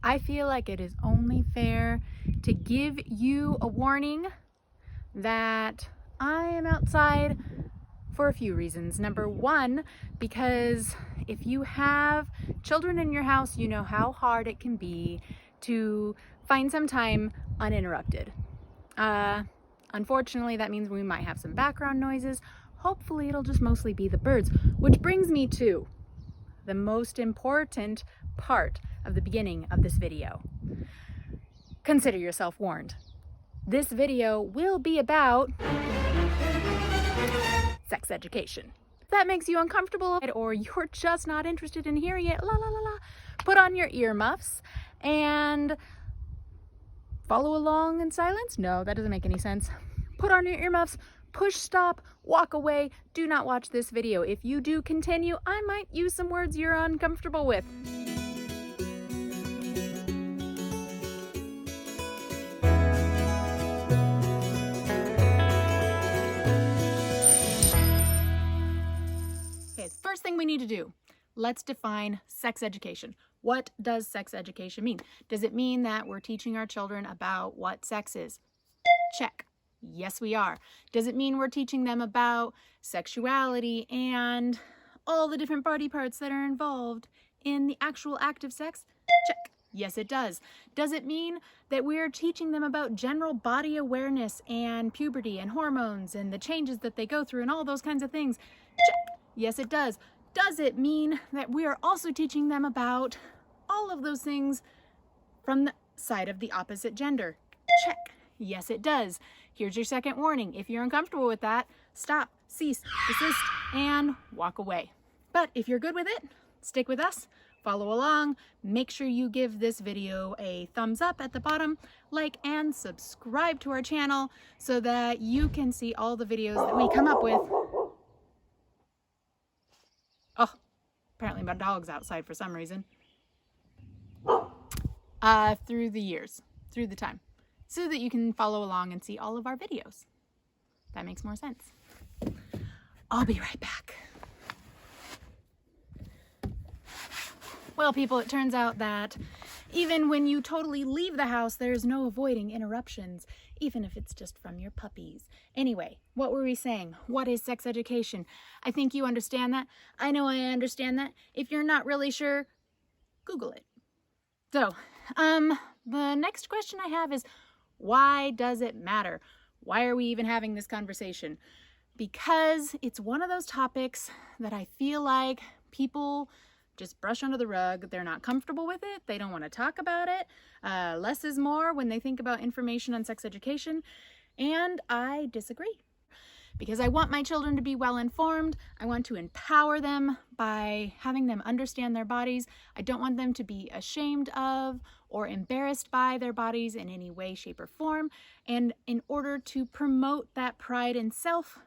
I feel like it is only fair to give you a warning that I am outside for a few reasons. Number one, because if you have children in your house, you know how hard it can be to find some time uninterrupted. Unfortunately, that means we might have some background noises. Hopefully it'll just mostly be the birds, which brings me to the most important part of the beginning of this video. Consider yourself warned. This video will be about sex education. If that makes you uncomfortable or you're just not interested in hearing it, put on your earmuffs and follow along in silence. No, that doesn't make any sense. Put on your earmuffs, push stop, walk away. Do not watch this video. If you do continue, I might use some words you're uncomfortable with. Okay, first thing we need to do, let's define sex education. What does sex education mean? Does it mean that we're teaching our children about what sex is? Check. Yes, we are. Does it mean we're teaching them about sexuality and all the different body parts that are involved in the actual act of sex? Check. Yes, it does. Does it mean that we're teaching them about general body awareness and puberty and hormones and the changes that they go through and all those kinds of things? Check. Yes, it does. Does it mean that we are also teaching them about all of those things from the side of the opposite gender? Check. Yes, it does. Here's your second warning. If you're uncomfortable with that, stop, cease, desist, and walk away. But if you're good with it, stick with us, follow along. Make sure you give this video a thumbs up at the bottom, like and subscribe to our channel so that you can see all the videos that we come up with. Oh, apparently my dog's outside for some reason. Through the years, through the time, so that you can follow along and see all of our videos. That makes more sense. I'll be right back. Well, people, it turns out that even when you totally leave the house, there's no avoiding interruptions, even if it's just from your puppies. Anyway, what were we saying? What is sex education? I think you understand that. I know I understand that. If you're not really sure, Google it. So, the next question I have is, why does it matter? Why are we even having this conversation? Because it's one of those topics that I feel like people just brush under the rug. They're not comfortable with it. They don't want to talk about it. Less is more when they think about information on sex education. And I disagree. Because I want my children to be well informed. I want to empower them by having them understand their bodies. I don't want them to be ashamed of or embarrassed by their bodies in any way, shape, or form. And in order to promote that pride in self,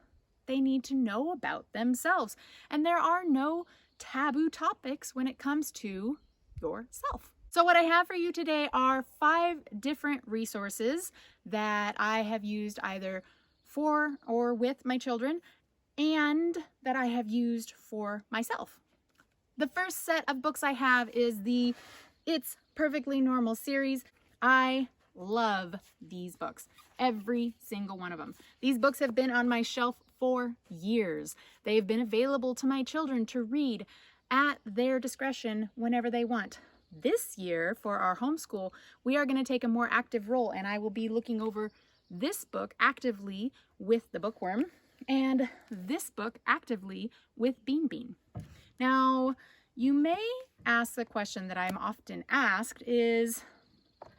they need to know about themselves. And there are no taboo topics when it comes to yourself. So what I have for you today are 5 different resources that I have used either for or with my children and that I have used for myself. The first set of books I have is the It's Perfectly Normal series. I love these books, every single one of them. These books have been on my shelf for years. They've been available to my children to read at their discretion whenever they want. This year, for our homeschool, we are going to take a more active role, and I will be looking over this book actively with the bookworm and this book actively with Bean Bean. Now, you may ask the question that I'm often asked is,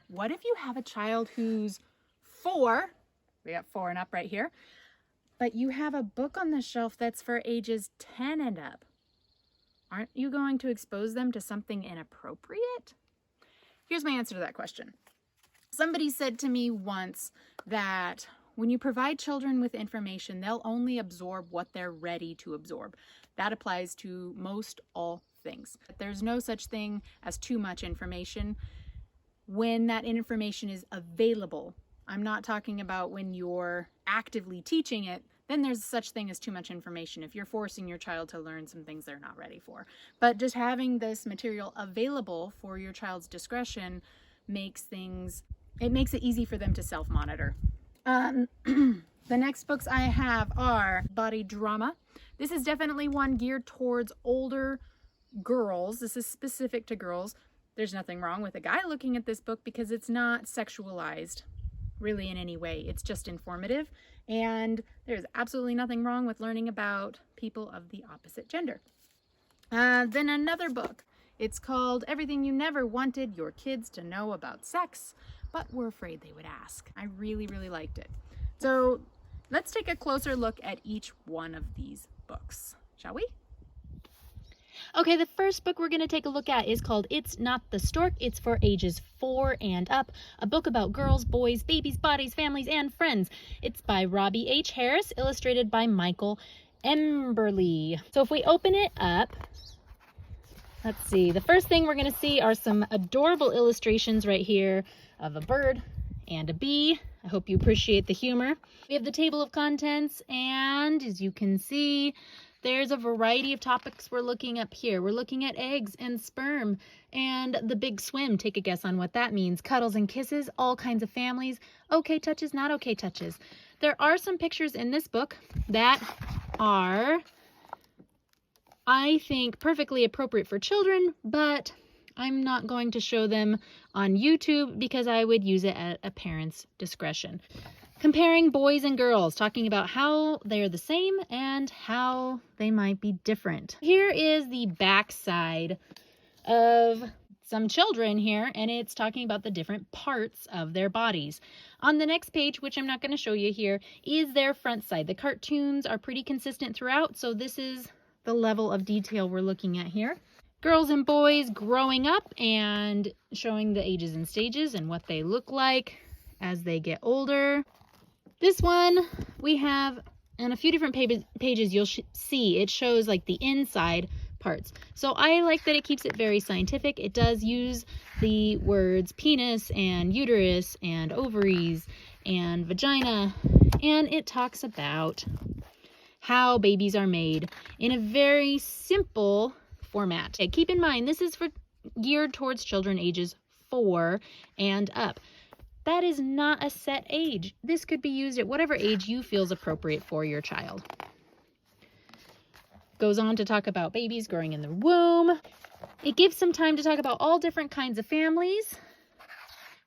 what if you have a child who's 4, we got 4 and up right here, but you have a book on the shelf that's for ages 10 and up? Aren't you going to expose them to something inappropriate? Here's my answer to that question. Somebody said to me once that when you provide children with information, they'll only absorb what they're ready to absorb. That applies to most all things. There's no such thing as too much information when that information is available. I'm not talking about when you're actively teaching it, then there's such thing as too much information if you're forcing your child to learn some things they're not ready for. But just having this material available for your child's discretion makes it easy for them to self-monitor. The next books I have are Body Drama. This is definitely one geared towards older girls. This is specific to girls. There's nothing wrong with a guy looking at this book because it's not sexualized really in any way. It's just informative, and there's absolutely nothing wrong with learning about people of the opposite gender. Then another book. It's called Everything You Never Wanted Your Kids to Know About Sex, but were afraid they would ask. I really, really liked it. So let's take a closer look at each one of these books, shall we? Okay, the first book we're going to take a look at is called It's Not the Stork. It's for ages 4 and up. A book about girls, boys, babies, bodies, families, and friends. It's by Robbie H. Harris, illustrated by Michael Emberley. So if we open it up, let's see. The first thing we're going to see are some adorable illustrations right here of a bird and a bee. I hope you appreciate the humor. We have the table of contents, and as you can see, there's a variety of topics we're looking up here. We're looking at eggs and sperm and the big swim. Take a guess on what that means. Cuddles and kisses, all kinds of families, okay touches, not okay touches. There are some pictures in this book that are, I think, perfectly appropriate for children, but I'm not going to show them on YouTube because I would use it at a parent's discretion. Comparing boys and girls, talking about how they're the same and how they might be different. Here is the backside of some children here, and it's talking about the different parts of their bodies. On the next page, which I'm not going to show you here, is their front side. The cartoons are pretty consistent throughout, so this is the level of detail we're looking at here. Girls and boys growing up and showing the ages and stages and what they look like as they get older. This one we have on a few different pages you'll see it shows like the inside parts. So I like that it keeps it very scientific. It does use the words penis and uterus and ovaries and vagina, and it talks about how babies are made in a very simple format. Okay, keep in mind this is geared towards children ages 4 and up. That is not a set age. This could be used at whatever age you feel is appropriate for your child. Goes on to talk about babies growing in the womb. It gives some time to talk about all different kinds of families,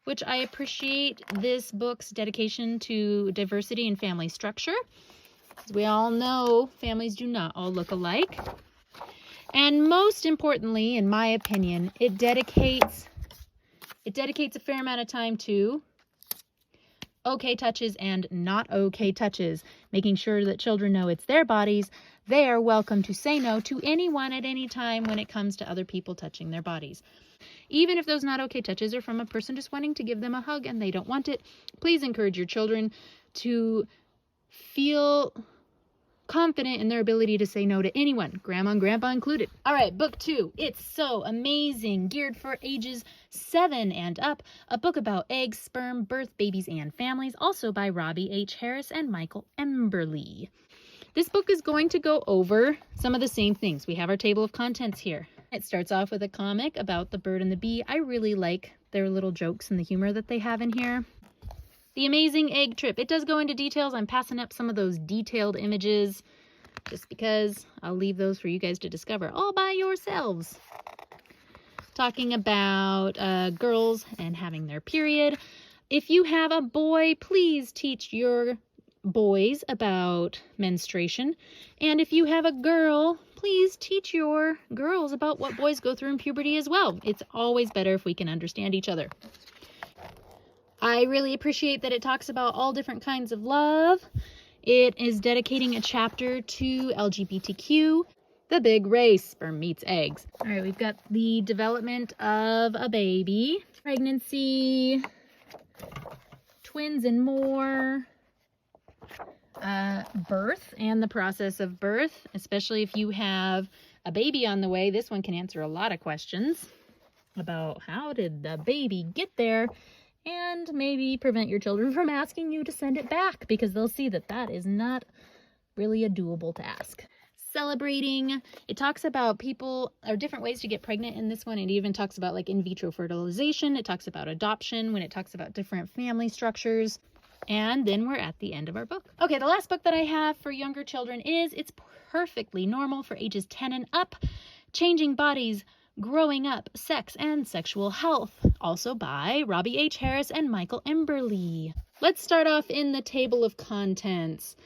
which I appreciate this book's dedication to diversity and family structure. As we all know, families do not all look alike. And most importantly, in my opinion, it dedicates a fair amount of time to okay touches and not okay touches, making sure that children know it's their bodies. They are welcome to say no to anyone at any time when it comes to other people touching their bodies. Even if those not okay touches are from a person just wanting to give them a hug and they don't want it, please encourage your children to feel confident in their ability to say no to anyone, grandma and grandpa included. All right, book 2. It's So Amazing, geared for ages 7 and up. A book about eggs, sperm, birth, babies, and families, also by Robbie H. Harris and Michael Emberley. This book is going to go over some of the same things. We have our table of contents here. It starts off with a comic about the bird and the bee. I really like their little jokes and the humor that they have in here. The Amazing Egg Trip. It does go into details. I'm passing up some of those detailed images just because I'll leave those for you guys to discover all by yourselves. Talking about girls and having their period. If you have a boy, please teach your boys about menstruation. And if you have a girl, please teach your girls about what boys go through in puberty as well. It's always better if we can understand each other. I really appreciate that it talks about all different kinds of love. It is dedicating a chapter to LGBTQ, the big race, sperm meets eggs. All right, we've got the development of a baby, pregnancy, twins and more, birth and the process of birth, especially if you have a baby on the way. This one can answer a lot of questions about how did the baby get there, and maybe prevent your children from asking you to send it back because they'll see that that is not really a doable task. Celebrating. It talks about people or different ways to get pregnant in this one. It even talks about like in vitro fertilization. It talks about adoption when it talks about different family structures. And then we're at the end of our book. Okay, the last book that I have for younger children is It's Perfectly Normal for ages 10 and up. Changing Bodies, Growing Up, Sex and Sexual Health. Also by Robbie H. Harris and Michael Emberley. Let's start off in the table of contents.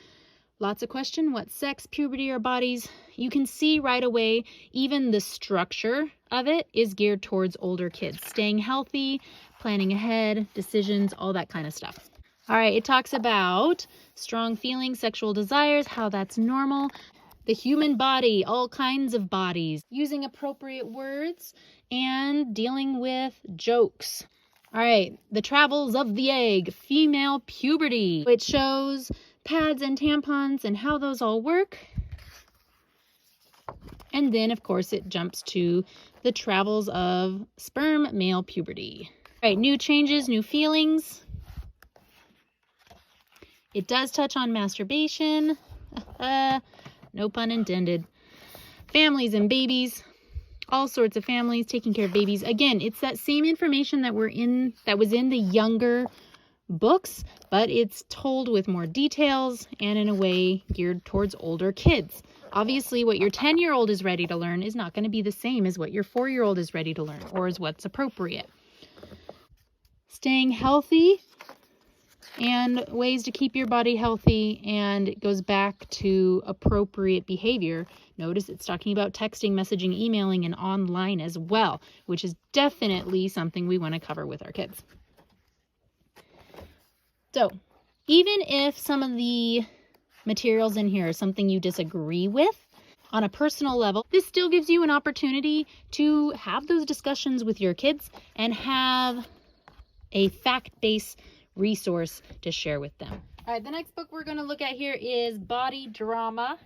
Lots of question, what sex, puberty, or bodies? You can see right away, even the structure of it is geared towards older kids. Staying healthy, planning ahead, decisions, all that kind of stuff. All right, it talks about strong feelings, sexual desires, how that's normal, the human body, all kinds of bodies, using appropriate words, and dealing with jokes. All right, the travels of the egg, female puberty. It shows pads and tampons and how those all work. And then, of course, it jumps to the travels of sperm, male puberty. All right, new changes, new feelings. It does touch on masturbation. No pun intended. Families and babies. All sorts of families taking care of babies. Again, it's that same information that was in the younger books, but it's told with more details and in a way geared towards older kids. Obviously, what your 10-year-old is ready to learn is not going to be the same as what your 4-year-old is ready to learn or is what's appropriate. Staying healthy and ways to keep your body healthy, and it goes back to appropriate behavior. Notice it's talking about texting, messaging, emailing, and online as well, which is definitely something we want to cover with our kids. So, even if some of the materials in here are something you disagree with, on a personal level, this still gives you an opportunity to have those discussions with your kids and have a fact-based resource to share with them. All right, the next book we're going to look at here is Body Drama.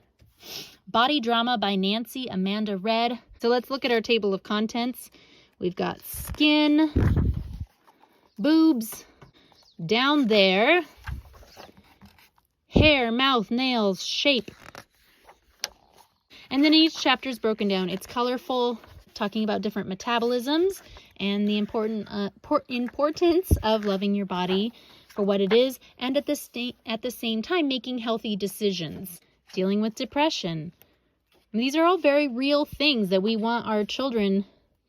Body Drama by Nancy Amanda Red. So let's look at our table of contents. We've got skin, boobs, down there, hair, mouth, nails, shape. And then each chapter is broken down. It's colorful, talking about different metabolisms and the importance of loving your body for what it is, and at the same time making healthy decisions, dealing with depression. And these are all very real things that we want our children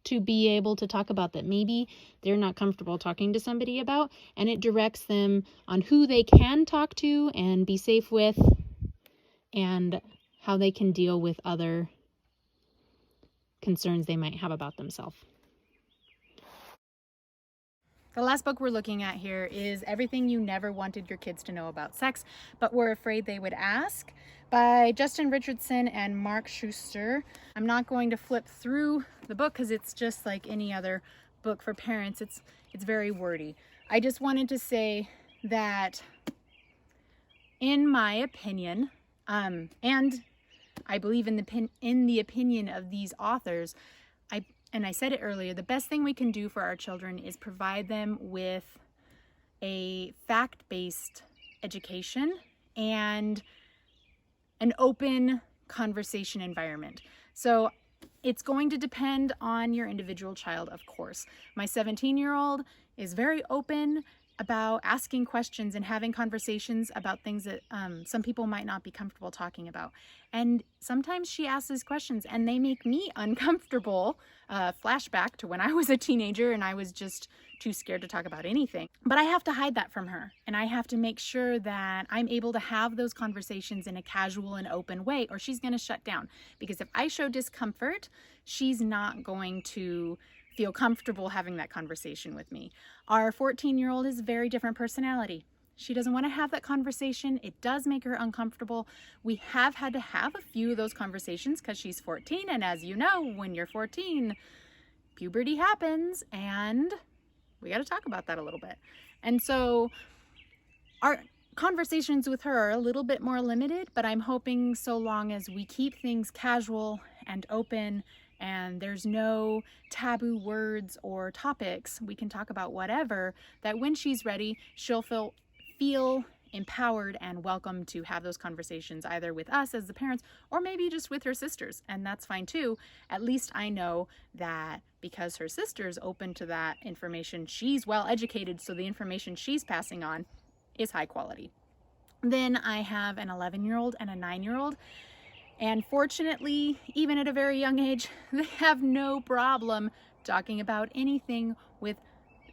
to be able to talk about that maybe they're not comfortable talking to somebody about, and it directs them on who they can talk to and be safe with and how they can deal with other concerns they might have about themselves. The last book we're looking at here is Everything You Never Wanted Your Kids to Know About Sex, but Were Afraid They Would Ask by Justin Richardson and Mark Schuster. I'm not going to flip through the book because it's just like any other book for parents. It's very wordy. I just wanted to say that in my opinion, and I believe in the opinion of these authors, and I said it earlier, the best thing we can do for our children is provide them with a fact-based education and an open conversation environment. So it's going to depend on your individual child, of course. My 17-year-old is very open about asking questions and having conversations about things that some people might not be comfortable talking about. And sometimes she asks these questions and they make me uncomfortable. Flashback to when I was a teenager and I was just too scared to talk about anything. But I have to hide that from her, and I have to make sure that I'm able to have those conversations in a casual and open way, or she's going to shut down. Because if I show discomfort, she's not going to feel comfortable having that conversation with me. Our 14-year-old is a very different personality. She doesn't want to have that conversation. It does make her uncomfortable. We have had to have a few of those conversations because she's 14, and as you know, when you're 14, puberty happens, and we got to talk about that a little bit. And so our conversations with her are a little bit more limited, but I'm hoping so long as we keep things casual and open and there's no taboo words or topics, we can talk about whatever, that when she's ready, she'll feel empowered and welcome to have those conversations either with us as the parents or maybe just with her sisters, and that's fine too. At least I know that because her sister's open to that information, she's well educated, so the information she's passing on is high quality. Then I have an 11-year-old and a 9-year-old, and fortunately, even at a very young age, they have no problem talking about anything with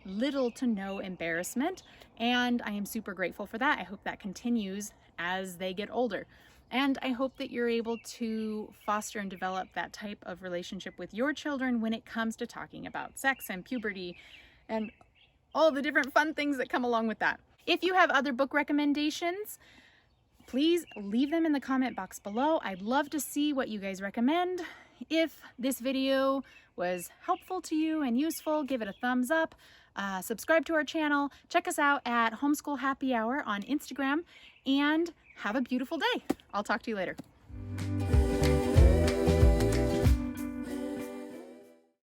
little to no embarrassment, and I am super grateful for that. I hope that continues as they get older, and I hope that you're able to foster and develop that type of relationship with your children when it comes to talking about sex and puberty and all the different fun things that come along with that. If you have other book recommendations, please leave them in the comment box below. I'd love to see what you guys recommend. If this video was helpful to you and useful, give it a thumbs up. Subscribe to our channel. Check us out at Homeschool Happy Hour on Instagram, and have a beautiful day. I'll talk to you later.